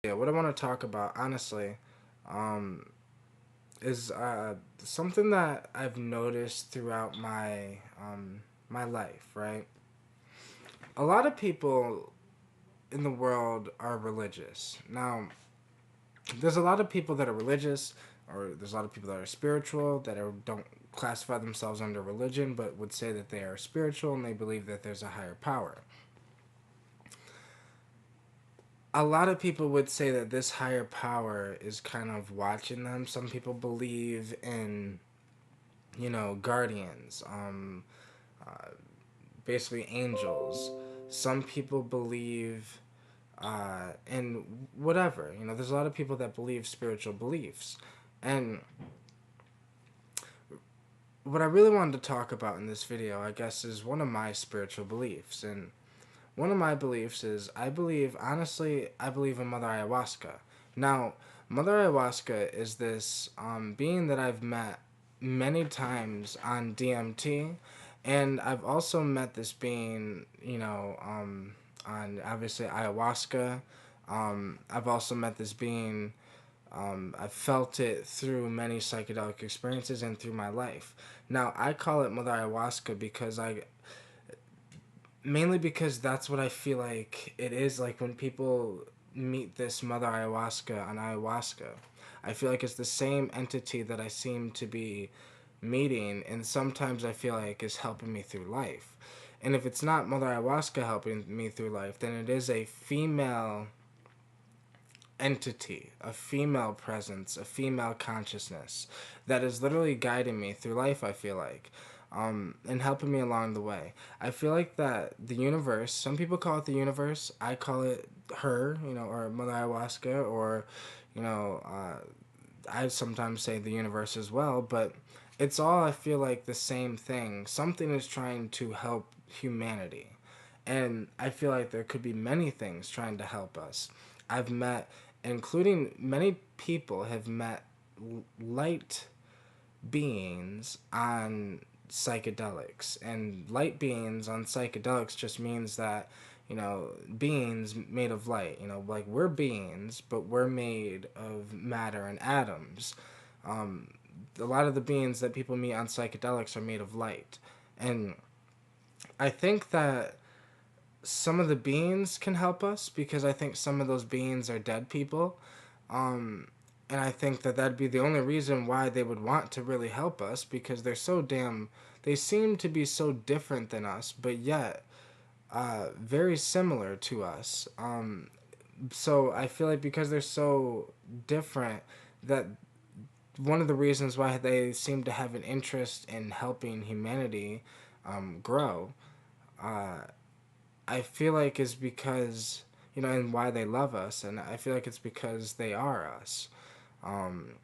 Yeah, what I want to talk about, honestly, um, is something that I've noticed throughout my life. Right, a lot of people in the world are religious. Now, there's a lot of people that are religious, or there's a lot of people that are spiritual don't classify themselves under religion, but would say that they are spiritual and they believe that there's a higher power. A lot of people would say that this higher power is kind of watching them. Some people believe in, guardians, uh, basically angels. Some people believe in whatever. There's a lot of people that believe spiritual beliefs. And what I really wanted to talk about in this video, I guess, is one of my spiritual beliefs. And one of my beliefs is honestly, I believe in Mother Ayahuasca. Now, Mother Ayahuasca is this being that I've met many times on DMT, and I've also met this being, on obviously ayahuasca. I've also met this being. I've felt it through many psychedelic experiences and through my life. Now, I call it Mother Ayahuasca because mainly because that's what I feel like it is like when people meet this Mother Ayahuasca on ayahuasca. I feel like it's the same entity that I seem to be meeting, and sometimes I feel like is helping me through life. And if it's not Mother Ayahuasca helping me through life, then it is a female entity, a female presence, a female consciousness that is literally guiding me through life, I feel like, and helping me along the way. I feel like that the universe, some people call it the universe, I call it her, or Mother Ayahuasca, or, you know, uh, I sometimes say the universe as well, but it's all, I feel like, the same thing. Something is trying to help humanity. And I feel like there could be many things trying to help us. I've met, including many people have met light beings on psychedelics. And light beings on psychedelics just means that, beings made of light. Like we're beings, but we're made of matter and atoms. Um, a lot of the beings that people meet on psychedelics are made of light. And I think that some of the beings can help us because I think some of those beings are dead people. Um, and I think that that'd be the only reason why they would want to really help us because they seem to be so different than us, but yet very similar to us. So I feel like because they're so different, that one of the reasons why they seem to have an interest in helping humanity grow. Uh, I feel like is because and why they love us, and I feel like it's because they are us. Um,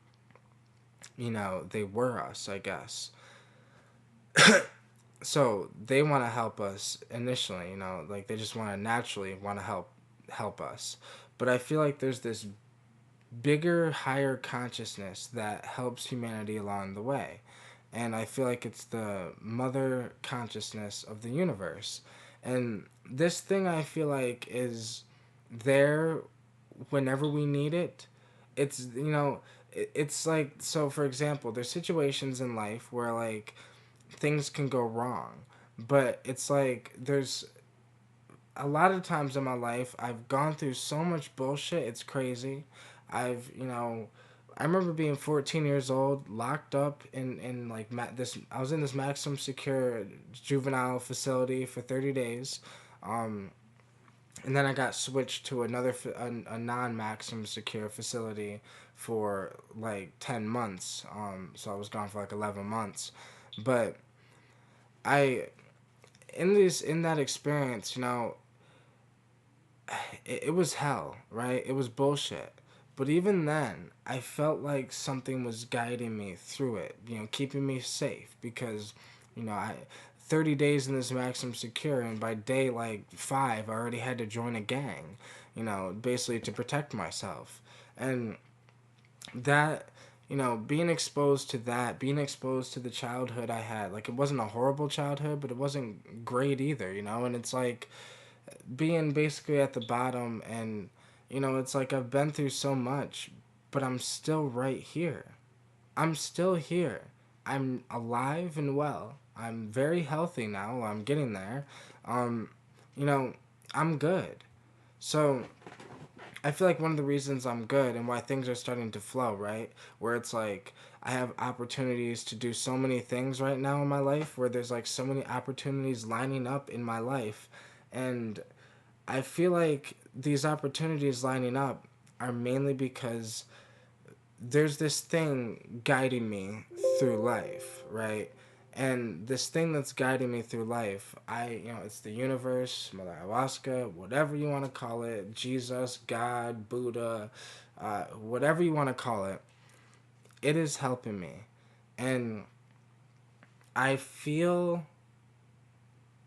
they were us, I guess. So they want to help us initially. Like they just want to naturally want to help us. But I feel like there's this bigger, higher consciousness that helps humanity along the way. And I feel like it's the mother consciousness of the universe. And this thing I feel like is there whenever we need it. It's, it's like, so for example, there's situations in life where like things can go wrong. But it's like there's a lot of times in my life I've gone through so much bullshit. It's crazy. I remember being 14 years old, locked up in like this. I was in this maximum secure juvenile facility for 30 days, and then I got switched to a non maximum secure facility for like 10 months. So I was gone for like 11 months, but I in that experience, it was hell, right? It was bullshit. But even then, I felt like something was guiding me through it, keeping me safe because, I 30 days in this maximum secure, and by day like 5, I already had to join a gang, basically to protect myself. And that, being exposed to that, being exposed to the childhood I had, like it wasn't a horrible childhood, but it wasn't great either, and it's like being basically at the bottom and It's like I've been through so much, but I'm still right here. I'm still here. I'm alive and well. I'm very healthy now. I'm getting there. Um, you know, I'm good. So I feel like one of the reasons I'm good and why things are starting to flow, right? Where it's like I have opportunities to do so many things right now in my life, where there's like so many opportunities lining up in my life. And I feel like these opportunities lining up are mainly because there's this thing guiding me through life, right? And this thing that's guiding me through life, it's the universe, Mother Ayahuasca, whatever you want to call it, Jesus, God, Buddha, whatever you want to call it, it is helping me. And I feel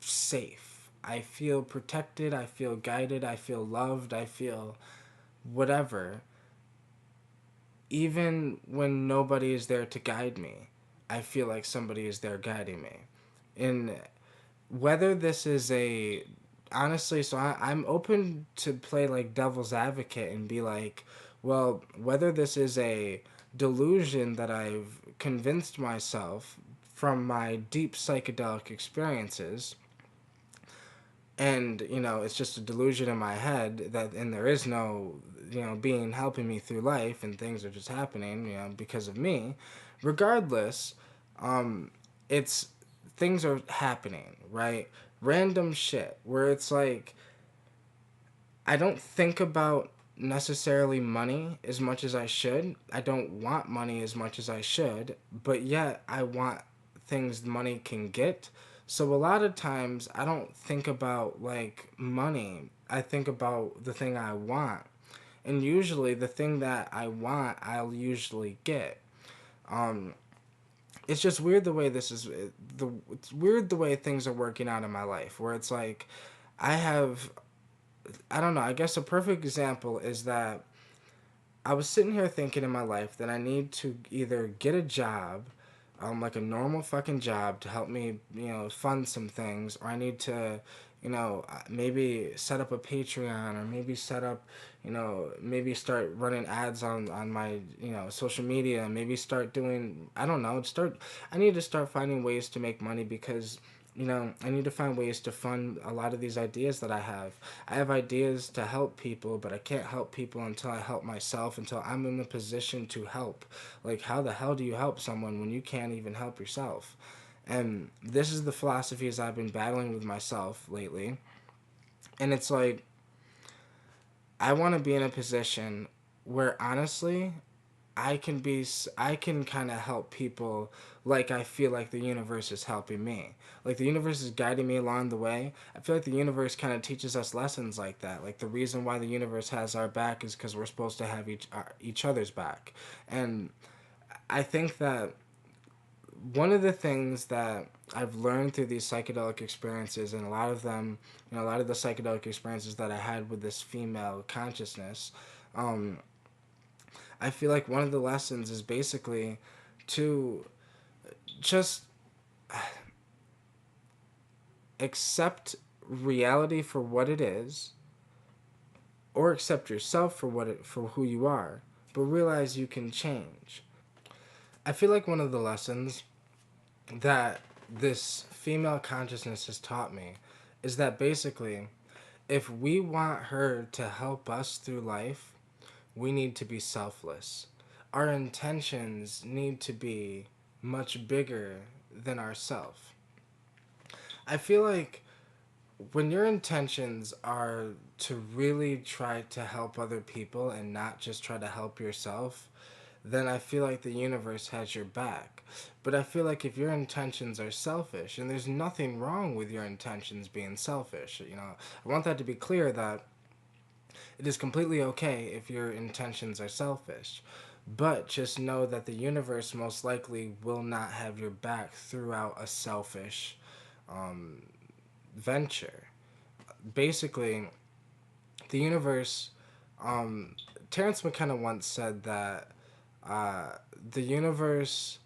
safe. I feel protected. I feel guided. I feel loved. I feel whatever. Even when nobody is there to guide me, I feel like somebody is there guiding me. And whether this is a honestly, I'm open to play like devil's advocate and be like, well, whether this is a delusion that I've convinced myself from my deep psychedelic experiences, and it's just a delusion in my head that, and there is no being helping me through life, and things are just happening because of me. Regardless, it's things are happening, right? Random shit where it's like I don't think about necessarily money as much as I should. I don't want money as much as I should, but yet I want things money can get. So a lot of times I don't think about like money. I think about the thing I want. And usually the thing that I want, I'll usually get. Um it's just weird the way it's weird the way things are working out in my life, where it's like I have I don't know, I guess a perfect example is that I was sitting here thinking in my life that I need to either get a job, like a normal fucking job to help me, fund some things, or I need to, maybe set up a Patreon, or maybe set up, maybe start running ads on my, social media, maybe start doing, I don't know, I need to start finding ways to make money because I need to find ways to fund a lot of these ideas that I have. I have ideas to help people, but I can't help people until I help myself, until I'm in the position to help. Like, how the hell do you help someone when you can't even help yourself? And this is the philosophies I've been battling with myself lately. And it's like, I want to be in a position where honestly, I can kind of help people like I feel like the universe is helping me. Like the universe is guiding me along the way. I feel like the universe kind of teaches us lessons like that. Like the reason why the universe has our back is because we're supposed to have each other's back. And I think that one of the things that I've learned through these psychedelic experiences, and a lot of them, a lot of the psychedelic experiences that I had with this female consciousness, um, I feel like one of the lessons is basically to just accept reality for what it is, or accept yourself for who you are, but realize you can change. I feel like one of the lessons that this female consciousness has taught me is that basically if we want her to help us through life, we need to be selfless. Our intentions need to be much bigger than ourself. I feel like when your intentions are to really try to help other people and not just try to help yourself, then I feel like the universe has your back. But I feel like if your intentions are selfish, and there's nothing wrong with your intentions being selfish, I want that to be clear that it is completely okay if your intentions are selfish. But just know that the universe most likely will not have your back throughout a selfish um, venture. Basically, the universe, um, Terrence McKenna once said that uh, the universe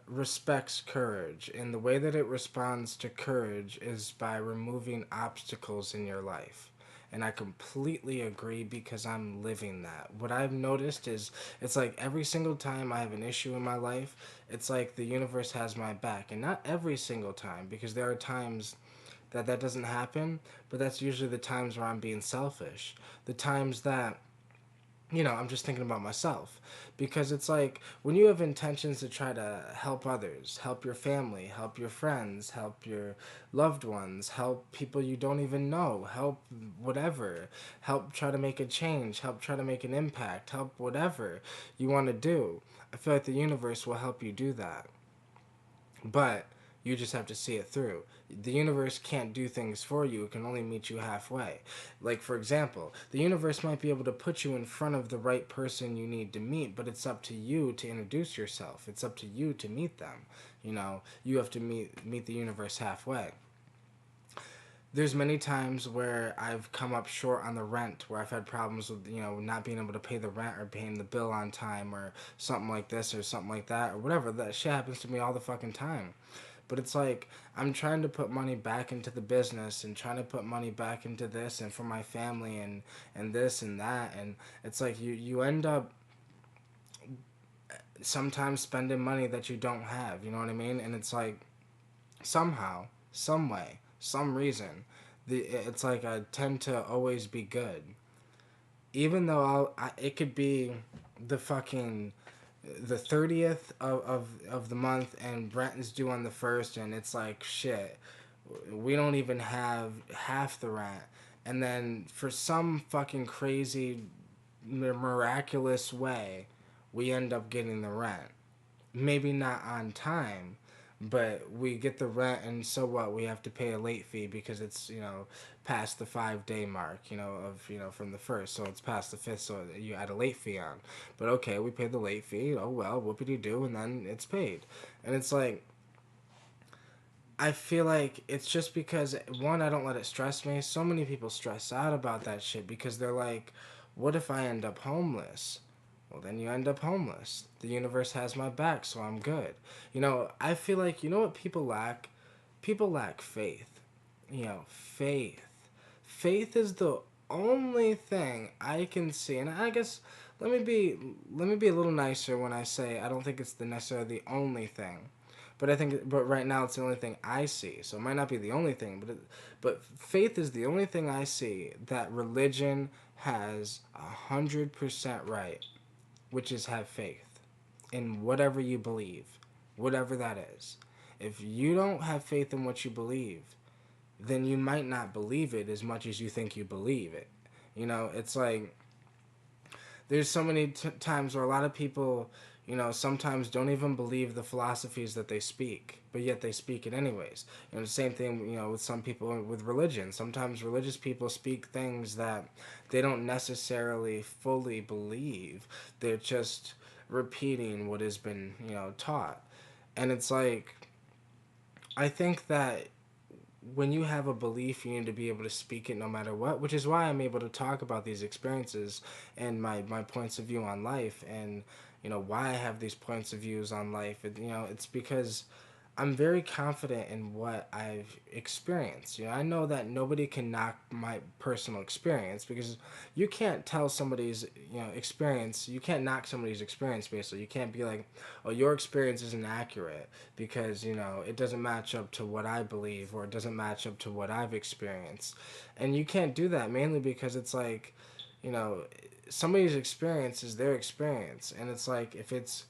respects courage, and the way that it responds to courage is by removing obstacles in your life. And I completely agree because I'm living that. What I've noticed is it's like every single time I have an issue in my life, it's like the universe has my back. And not every single time, because there are times that doesn't happen, but that's usually the times where I'm being selfish. The times that I'm just thinking about myself. Because it's like when you have intentions to try to help others, help your family, help your friends, help your loved ones, help people you don't even know, help whatever, help try to make a change, help try to make an impact, help whatever you want to do. I feel like the universe will help you do that. But you just have to see it through. The universe can't do things for you, it can only meet you halfway. Like, for example, the universe might be able to put you in front of the right person you need to meet, but it's up to you to introduce yourself. It's up to you to meet them. You have to meet the universe halfway. There's many times where I've come up short on the rent, where I've had problems with not being able to pay the rent or paying the bill on time or something like this or something like that or whatever. That shit happens to me all the fucking time. But it's like I'm trying to put money back into the business and trying to put money back into this and for my family and this and that, and it's like you end up sometimes spending money that you don't have, you know what I mean? And it's like somehow, some way, some reason, it's like I tend to always be good, even though it could be the fucking the 30th of the month and rent is due on the 1st, and it's like shit, we don't even have half the rent, and then for some fucking crazy miraculous way we end up getting the rent, maybe not on time, but we get the rent, and so what, we have to pay a late fee because it's past the 5 day mark, of from the first, so it's past the fifth, so you add a late fee on. But okay, we pay the late fee, oh well, whoopity do, and then it's paid. And it's like I feel like it's just because, one, I don't let it stress me. So many people stress out about that shit because they're like, what if I end up homeless? Well, then you end up homeless. The universe has my back, so I'm good. I feel like, what people lack? People lack faith. Faith. Faith is the only thing I can see, and I guess let me be a little nicer when I say I don't think it's the necessarily the only thing. But right now it's the only thing I see. So it might not be the only thing, but faith is the only thing I see that religion has 100% right, which is have faith in whatever you believe, whatever that is. If you don't have faith in what you believe, then you might not believe it as much as you think you believe it. It's like there's so many times where a lot of people, sometimes don't even believe the philosophies that they speak, but yet they speak it anyways. The same thing, with some people with religion. Sometimes religious people speak things that they don't necessarily fully believe. They're just repeating what has been, taught. And it's like, I think that when you have a belief, you need to be able to speak it no matter what, which is why I'm able to talk about these experiences and my points of view on life, and why I have these points of views on life. It's because I'm very confident in what I've experienced. I know that nobody can knock my personal experience because you can't tell somebody's, experience. You can't knock somebody's experience, basically. You can't be like, oh, your experience isn't accurate because, it doesn't match up to what I believe or it doesn't match up to what I've experienced. And you can't do that mainly because it's like, you know, somebody's experience is their experience. And it's like, if it's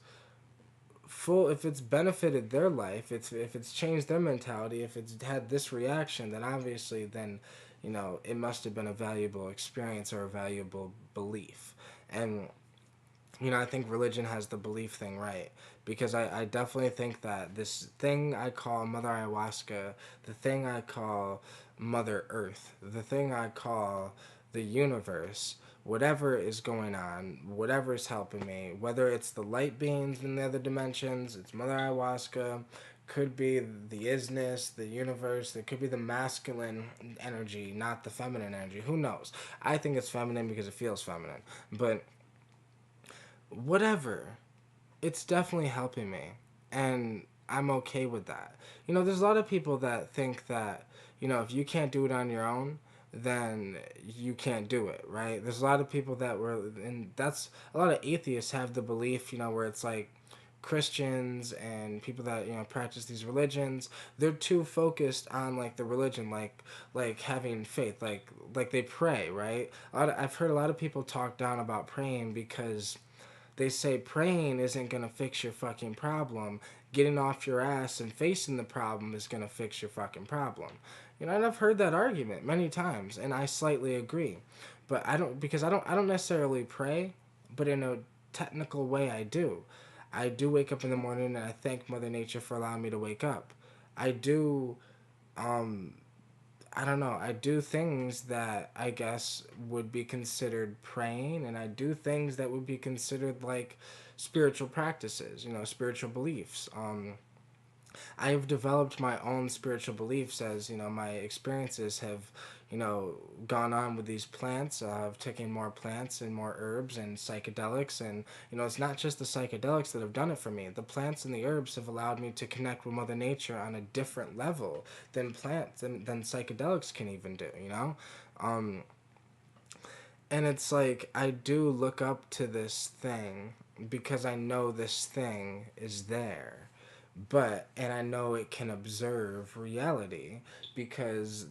benefited their life, if it's changed their mentality, if it's had this reaction, then obviously then it must have been a valuable experience or a valuable belief. And I think religion has the belief thing right, because I definitely think that this thing I call Mother Ayahuasca, the thing I call Mother Earth, the thing I call the universe, whatever is going on, whatever is helping me, whether it's the light beings in the other dimensions, it's Mother Ayahuasca, could be the isness, the universe, it could be the masculine energy, not the feminine energy. Who knows? I think it's feminine because it feels feminine. But whatever, it's definitely helping me. And I'm okay with that. There's a lot of people that think that, if you can't do it on your own, then you can't do it, right? There's a lot of people that were, and that's a lot of atheists have the belief, where it's like Christians and people that practice these religions, they're too focused on like the religion, like having faith, like they pray, right? I've heard a lot of people talk down about praying because they say praying isn't gonna fix your fucking problem. Getting off your ass and facing the problem is gonna fix your fucking problem. And I've heard that argument many times, and I slightly agree. But I don't because I don't necessarily pray, but in a technical way I do. I do wake up in the morning and I thank Mother Nature for allowing me to wake up. I do um I don't know. I do things that I guess would be considered praying, and I do things that would be considered like spiritual practices, spiritual beliefs. I've developed my own spiritual beliefs as my experiences have gone on with these plants. I've taken more plants and more herbs and psychedelics, and it's not just the psychedelics that have done it for me. The plants and the herbs have allowed me to connect with Mother Nature on a different level than plants than psychedelics can even do. Um, and it's like I do look up to this thing because I know this thing is there, and I know it can observe reality because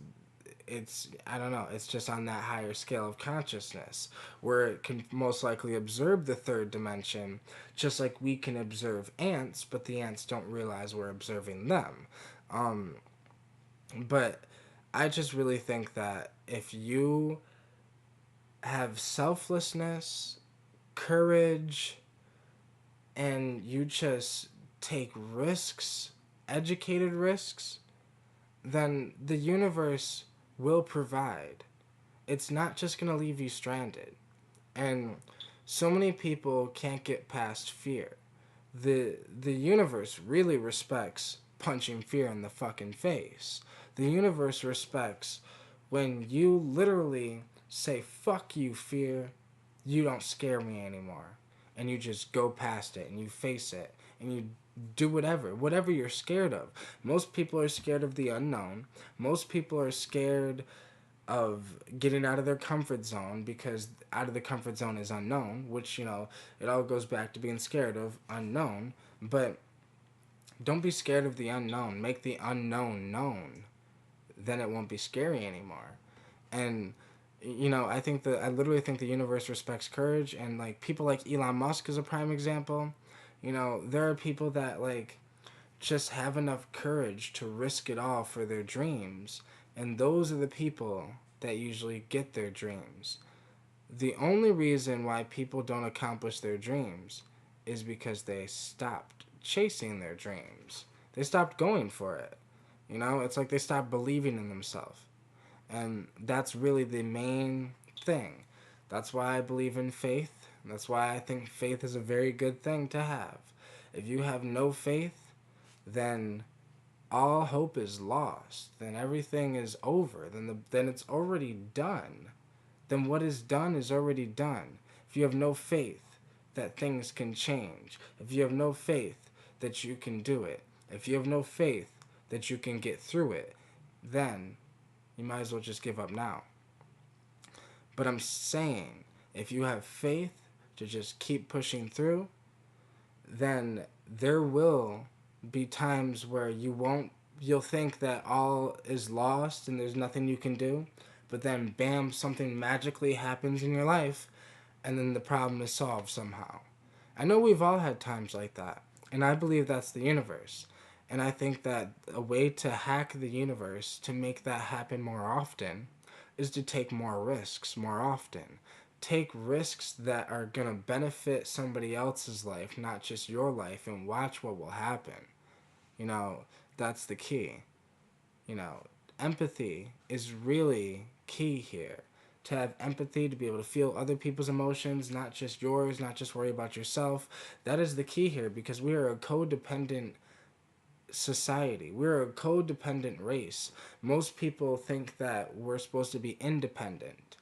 I don't know, it's just on that higher scale of consciousness where it can most likely observe the third dimension, just like we can observe ants, but the ants don't realize we're observing them. um but I just really think that if you have selflessness, courage, and you just take risks, educated risks, then the universe will provide. It's not just going to leave you stranded. And so many people can't get past fear. The universe really respects punching fear in the fucking face. The universe respects when you literally say fuck you fear, you don't scare me anymore. And you just go past it and you face it and you do whatever you're scared of. Most people are scared of the unknown. Most people are scared of getting out of their comfort zone because out of the comfort zone is unknown, which it all goes back to being scared of unknown. But don't be scared of the unknown. Make the unknown known. Then it won't be scary anymore. And I literally think the universe respects courage, and like people like Elon Musk is a prime example. There are people that like just have enough courage to risk it all for their dreams, and those are the people that usually get their dreams. The only reason why people don't accomplish their dreams is because they stopped chasing their dreams. They stopped going for it. It's like they stopped believing in themselves. And that's really the main thing. That's why I believe in faith. That's why I think faith is a very good thing to have. If you have no faith, then all hope is lost. Then everything is over. Then it's already done. Then what is done is already done. If you have no faith that things can change, if you have no faith that you can do it, if you have no faith that you can get through it, then you might as well just give up now. But I'm saying, if you have faith to just keep pushing through, then there will be times where you'll think that all is lost and there's nothing you can do, but then bam, something magically happens in your life, and then the problem is solved somehow. I know we've all had times like that, and I believe that's the universe. And I think that a way to hack the universe to make that happen more often is to take more risks more often. Take risks that are going to benefit somebody else's life, not just your life, and watch what will happen. You know, that's the key. You know, empathy is really key here. To have empathy, to be able to feel other people's emotions, not just yours, not just worry about yourself. That is the key here, because we are a codependent society. We're a codependent race. Most people think that we're supposed to be independent.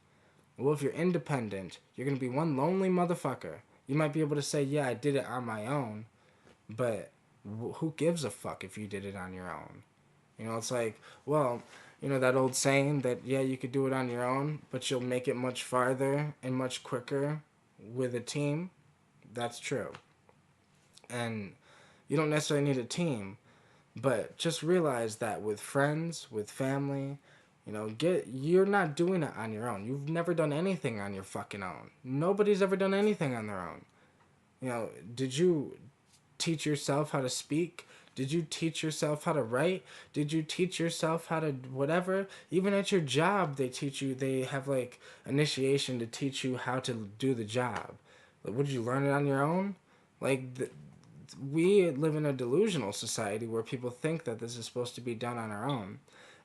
Well, if you're independent, you're going to be one lonely motherfucker. You might be able to say, yeah, I did it on my own, but who gives a fuck if you did it on your own? It's like, well, you know, that old saying that, yeah, you could do it on your own, but you'll make it much farther and much quicker with a team. That's true. And you don't necessarily need a team, but just realize that with friends, with family, you know, you're not doing it on your own. You've never done anything on your fucking own. Nobody's ever done anything on their own. You know, did you teach yourself how to speak? Did you teach yourself how to write? Did you teach yourself how to whatever? Even at your job, they have like initiation to teach you how to do the job. Like, would you learn it on your own? Like, we live in a delusional society where people think that this is supposed to be done on our own.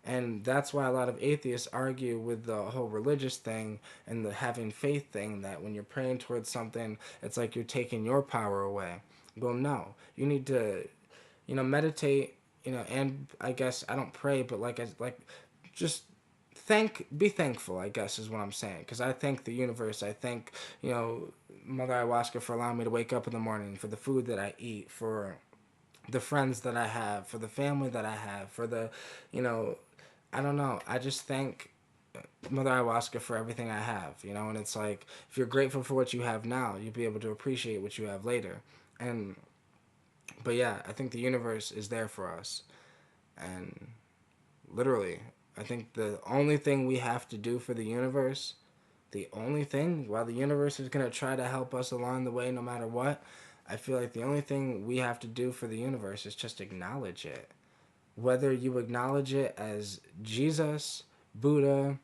And that's why a lot of atheists argue with the whole religious thing and the having faith thing, that when you're praying towards something, it's like you're taking your power away. Well, no. You need to, you know, meditate, you know, and I guess I don't pray, but just be thankful, I guess is what I'm saying. Because I thank the universe. I thank, you know, Mother Ayahuasca for allowing me to wake up in the morning, for the food that I eat, for the friends that I have, for the family that I have, for the, you know, I don't know. I just thank Mother Ayahuasca for everything I have, you know, and it's like, if you're grateful for what you have now, you'll be able to appreciate what you have later. And, but yeah, I think the universe is there for us. And literally, I think the only thing we have to do for the universe, the only thing, while the universe is going to try to help us along the way no matter what, I feel like the only thing we have to do for the universe is just acknowledge it. Whether you acknowledge it as Jesus, Buddha,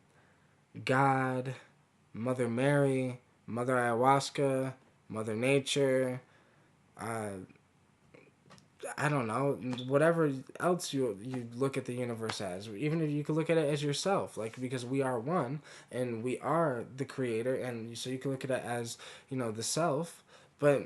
God, Mother Mary, Mother Ayahuasca, Mother Nature, uh, I don't know, whatever else you look at the universe as. Even if you could look at it as yourself, like, because we are one and we are the creator, and so you can look at it as, you know, the self. But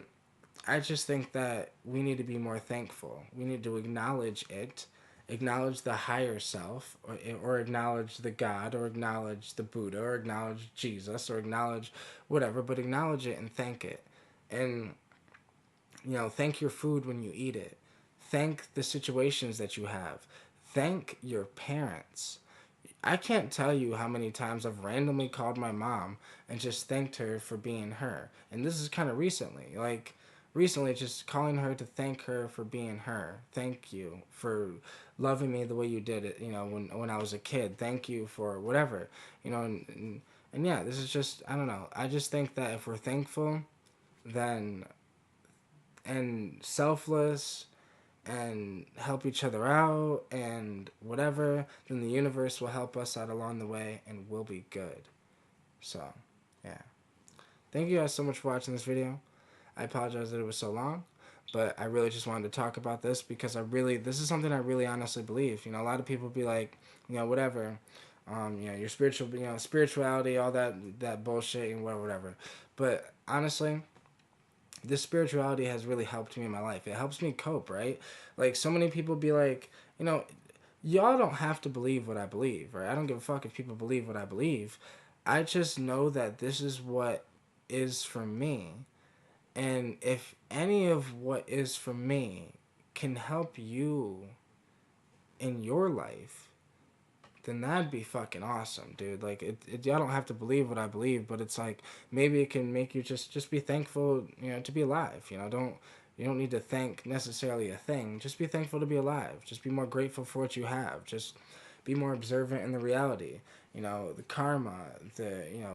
I just think that we need to be more thankful. We need to acknowledge it, acknowledge the higher self, or acknowledge the God, or acknowledge the Buddha, or acknowledge Jesus, or acknowledge whatever, but acknowledge it and thank it. And, you know, thank your food when you eat it. Thank the situations that you have. Thank your parents. I can't tell you how many times I've randomly called my mom and just thanked her for being her. And this is kind of recently. Like, recently, just calling her to thank her for being her. Thank you for loving me the way you did it, you know, when I was a kid. Thank you for whatever, you know, and yeah, this is just, I don't know. I just think that if we're thankful, then, and selfless, and help each other out and whatever, then the universe will help us out along the way and we'll be good. So, yeah. Thank you guys so much for watching this video. I apologize that it was so long, but I really just wanted to talk about this because this is something I really honestly believe. You know, a lot of people be like, you know, whatever, you know, your spiritual, you know, spirituality, all that bullshit and whatever. But honestly, this spirituality has really helped me in my life. It helps me cope, right? Like, so many people be like, you know, y'all don't have to believe what I believe, right? I don't give a fuck if people believe what I believe. I just know that this is what is for me. And if any of what is for me can help you in your life, then that'd be fucking awesome, dude. Like, y'all don't have to believe what I believe, but it's like, maybe it can make you just be thankful, you know, to be alive. You know, you don't need to thank necessarily a thing. Just be thankful to be alive. Just be more grateful for what you have. Just be more observant in the reality. You know, the karma, you know,